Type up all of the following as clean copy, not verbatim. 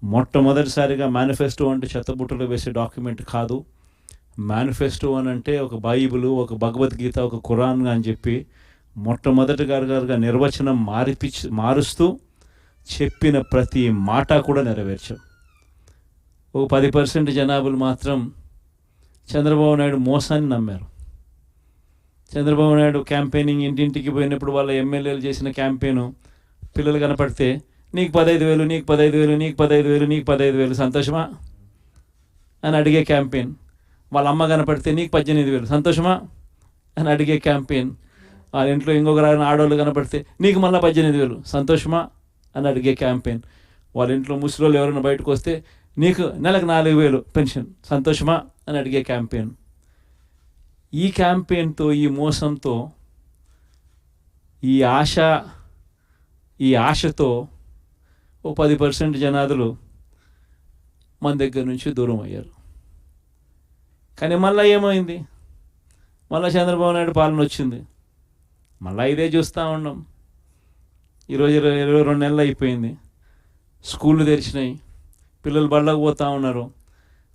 మొట్టమొదటిసారిగా మేనిఫెస్టో అంటే చెత్తబుట్టలో వేసే డాక్యుమెంట్ కాదు. మేనిఫెస్టో అని అంటే ఒక బైబిల్, ఒక భగవద్గీత, ఒక ఖురాన్ అని చెప్పి మొట్టమొదటిగా నిర్వచనం మారుస్తూ చెప్పిన ప్రతి మాట కూడా నెరవేర్చాం. ఒక 10% జనాభాలు మాత్రం చంద్రబాబు నాయుడు మోసాన్ని నమ్మారు. చంద్రబాబు నాయుడు క్యాంపెయినింగ్ ఇంటింటికి పోయినప్పుడు వాళ్ళ ఎమ్మెల్యేలు చేసిన క్యాంపెయిన్ పిల్లలు కనపడితే నీకు 15,000, నీకు 15,000, నీకు 15,000, నీకు 15,000 సంతోషమా అని అడిగే క్యాంపెయిన్. వాళ్ళ అమ్మ కనపడితే నీకు 18,000 సంతోషమా అని అడిగే క్యాంపెయిన్. వాళ్ళ ఇంట్లో ఇంకొక ఆడవాళ్ళు కనపడితే నీకు మళ్ళీ 18,000 సంతోషమా అని అడిగే క్యాంపెయిన్. వాళ్ళ ఇంట్లో ముసలోళ్ళు ఎవరైనా బయటకు వస్తే నీకు నెలకు 4,000 పెన్షన్ సంతోషమా అని అడిగే క్యాంపెయిన్. ఈ క్యాంపెయిన్తో, ఈ మోసంతో, ఈ ఆశతో ఓ 10% జనాదులు మన దగ్గర నుంచి దూరం అయ్యారు. కానీ మళ్ళీ ఏమైంది? మళ్ళీ చంద్రబాబు నాయుడు పాలన వచ్చింది. మళ్ళీ ఇదే చూస్తూ ఉన్నాం. ఈరోజు 22 నెలలు అయిపోయింది. స్కూళ్ళు తెరిచినాయి, పిల్లలు బళ్ళకు పోతూ ఉన్నారు.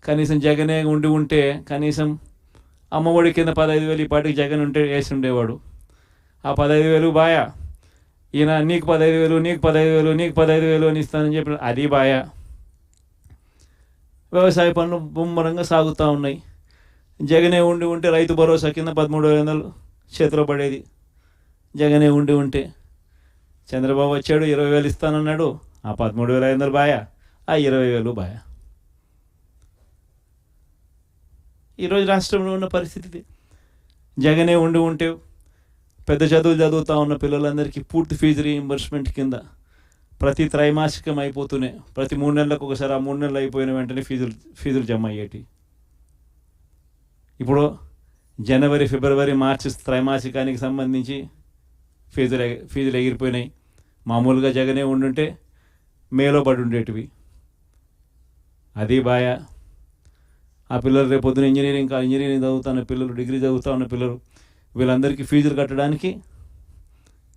కనీసం జగనే ఉంటే కనీసం అమ్మఒడి కింద 15,000 ఈ పాటికి జగన్ ఉంటే వేసి ఉండేవాడు. ఆ 15,000 బాయా, ఈయన నీకు 15,000, నీకు 15,000, నీకు 15,000 అని ఇస్తానని చెప్పి అది బాయా. వ్యవసాయ పనులు ముమ్మరంగా సాగుతూ ఉన్నాయి. జగనే ఉంటే రైతు భరోసా కింద 13,500 చేతిలో పడేది. జగనే ఉంటే చంద్రబాబు వచ్చాడు, 20,000 ఇస్తానన్నాడు. ఆ 13,500 బాయా, ఆ 20,000 బాయా. ఈరోజు రాష్ట్రంలో ఉన్న పరిస్థితి జగనే ఉంటే పెద్ద చదువులు చదువుతూ ఉన్న పిల్లలందరికీ పూర్తి ఫీజు రీయింబర్స్మెంట్ కింద ప్రతి త్రైమాసికం అయిపోతూనే ప్రతి 3 నెలలకు ఒకసారి, ఆ 3 నెలలు అయిపోయిన వెంటనే ఫీజులు జమ అయ్యేటి. ఇప్పుడు జనవరి, ఫిబ్రవరి, మార్చి త్రైమాసికానికి సంబంధించి ఫీజులు ఎగిరిపోయినాయి. మామూలుగా జగనే ఉండుంటే మేలో పడి ఉండేటివి. అది బాయా. ఆ పిల్లలు రేపొద్దున ఇంజనీరింగ్ చదువుతున్న పిల్లలు, డిగ్రీ చదువుతూ ఉన్న పిల్లలు, వీళ్ళందరికీ ఫీజులు కట్టడానికి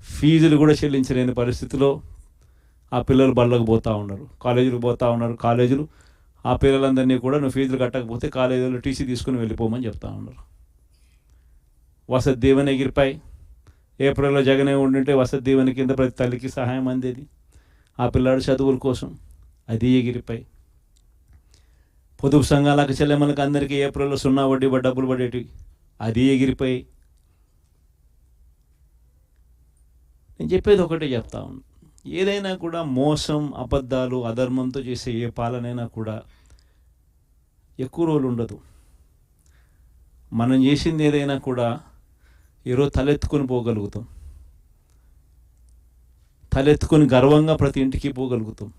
ఫీజులు కూడా చెల్లించలేని పరిస్థితిలో ఆ పిల్లలు బళ్ళకు పోతూ ఉన్నారు, కాలేజీలకు పోతూ ఉన్నారు. కాలేజీలు ఆ పిల్లలందరినీ కూడా నువ్వు ఫీజులు కట్టకపోతే కాలేజీలో టీసీ తీసుకుని వెళ్ళిపోమని చెప్తా ఉన్నారు. వసతి దీవెన ఎగిరిపాయి. ఏప్రిల్లో జగనే ఉంటే వసతి దీవెన కింద ప్రతి తల్లికి సహాయం అందేది ఆ పిల్లాడు చదువుల కోసం. అది ఎగిరిపాయి. పొదుపు సంఘాలకు చెల్లెమ్మలకు అందరికీ ఏప్రిల్లో 0 వడ్డీ డబ్బులు పడేటివి. అది ఎగిరిపోయి. నేను చెప్పేది ఒకటే చెప్తా ఉన్నాను. ఏదైనా కూడా మోసం, అబద్ధాలు, అధర్మంతో చేసే ఏ పాలనైనా కూడా ఎక్కువ రోజులు ఉండదు. మనం చేసింది ఏదైనా కూడా ఈరోజు తలెత్తుకొని పోగలుగుతాం. తలెత్తుకొని గర్వంగా ప్రతి ఇంటికి పోగలుగుతాం.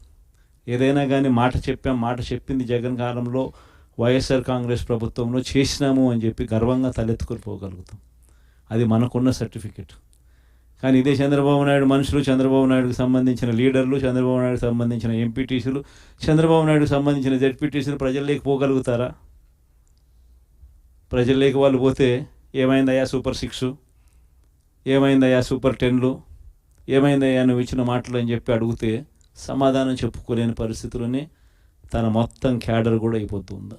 ఏదైనా కానీ మాట చెప్పింది జగన్ కాలంలో, వైఎస్ఆర్ కాంగ్రెస్ ప్రభుత్వంలో చేసినాము అని చెప్పి గర్వంగా తలెత్తుకొని పోగలుగుతాం. అది మనకున్న సర్టిఫికెట్. కానీ ఇదే చంద్రబాబు నాయుడు మనుషులు, చంద్రబాబు నాయుడుకి సంబంధించిన లీడర్లు, చంద్రబాబు నాయుడుకి సంబంధించిన ఎంపీటీసీలు, చంద్రబాబు నాయుడుకి సంబంధించిన జెడ్పీటీసీలు ప్రజల్లోకి పోగలుగుతారా? ప్రజల్లోకి వాళ్ళు పోతే ఏమైందయ్యా సూపర్ 6, ఏమైందయ్యా సూపర్ 10లు, ఏమైందయ్యా నువ్వు ఇచ్చిన మాటలు అని చెప్పి అడిగితే సమాధానం చెప్పుకోలేని పరిస్థితుల్లోనే తన మొత్తం క్యాడర్ కూడా అయిపోతుందా?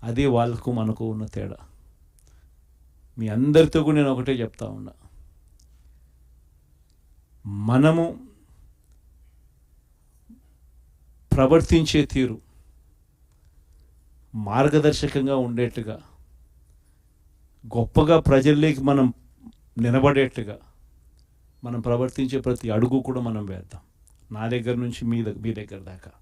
అది వాళ్ళకు మనకు ఉన్న తేడా. మీ అందరితో కూడా నేను ఒకటే చెప్తా ఉన్నా. మనము ప్రవర్తించే తీరు మార్గదర్శకంగా ఉండేట్టుగా, గొప్పగా ప్రజల్లోకి మనం నిలబడేట్టుగా మనం ప్రవర్తించే ప్రతి అడుగు కూడా మనం వేద్దాం. నా దగ్గర నుంచి మీ దగ్గర దాకా.